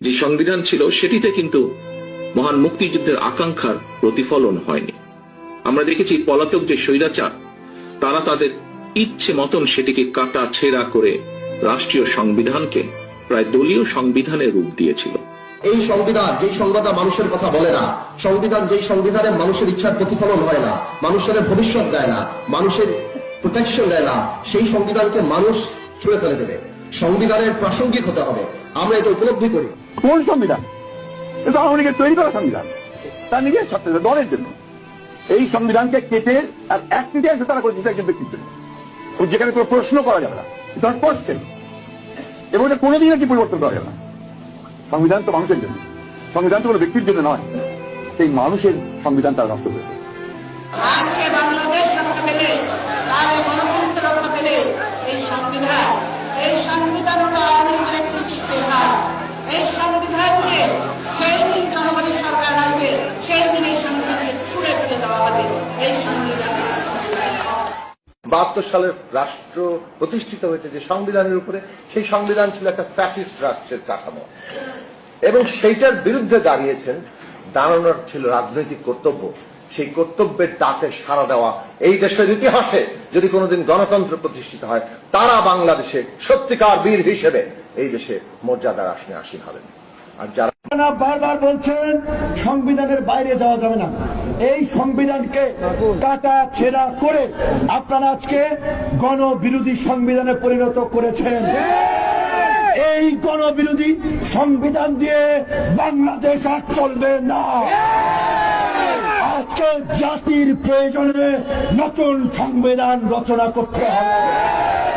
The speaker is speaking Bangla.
যে সংবিধান ছিল সেটিতে কিন্তু মহান মুক্তিযুদ্ধের আকাঙ্ক্ষার প্রতিফলন হয়নি। আমরা দেখেছি পলাতক যে স্বৈরাচার, তারা তাদের ইচ্ছে মতন সেটিকে কাটা ছেঁড়া করে রাষ্ট্রীয় সংবিধানকে প্রায় দলীয় সংবিধানের রূপ দিয়েছিল। এই সংবিধান যেই সংবিধান মানুষের কথা বলে না, সংবিধান যেই সংবিধানে মানুষের ইচ্ছার প্রতিফলন হয় না, মানুষের ভবিষ্যৎ দেয় না, মানুষের প্রোটেকশন দেয় না, সেই সংবিধানকে মানুষ ছুঁড়ে ফেলে দেবে। সংবিধানের প্রাসঙ্গিক হতে হবে, আমরা এটা উপলব্ধি করি। কোন সংবিধান? এটা আওয়ামী লীগের তৈরি করা সংবিধান, তার নিজের ছাত্র দলের জন্য। এই সংবিধানকে কেটে আর এক তৃতীয়াংশ তারা করে দিতে একজন ব্যক্তির জন্য, যেখানে কোনো প্রশ্ন করা যাবে না, তখন করছেন এবং এটা কোনোদিন কি পরিবর্তন করা যাবে না। সংবিধান তো মানুষের জন্য, সংবিধান তো কোনো ব্যক্তির জন্য নয়। সেই মানুষের সংবিধান তারা নষ্ট করেছে। আজকে বাংলাদেশ রক্ষা পেলে, তার গণতন্ত্র রক্ষা পেলে এই সংবিধান হলো আওয়ামী লীগের একটি ইশতেহার। এই সংবিধানকে সেই দিন জনগণের সরকার আসবে, সেই দিন এই সংবিধানকে ছুঁড়ে ফেলে দেওয়া হবে। এই সংবিধান 72 সালের রাষ্ট্র প্রতিষ্ঠিত হয়েছে যে সংবিধানের উপরে, সেই সংবিধান ছিল একটা ফ্যাসিস্ট রাষ্ট্রের কাঠামো এবং সেইটার বিরুদ্ধে দাঁড়ানোর ছিল রাজনৈতিক কর্তব্য। সেই কর্তব্যের ডাকে সাড়া দেওয়া এই দেশের ইতিহাসে যদি কোনোদিন গণতন্ত্র প্রতিষ্ঠিত হয়, তারা বাংলাদেশে সত্যিকার বীর হিসেবে এই দেশে মর্যাদার আসনে আসীন হবেন। আর যারা বারবার বলছেন সংবিধানের বাইরে যাওয়া যাবে না, এই সংবিধানকে কাটা ছেঁড়া করে আপনারা আজকে গণবিরোধী সংবিধানে পরিণত করেছেন। এই গণবিরোধী সংবিধান দিয়ে বাংলাদেশ আর চলবে না। আজকে জাতির প্রয়োজনে নতুন সংবিধান রচনা করতে হবে।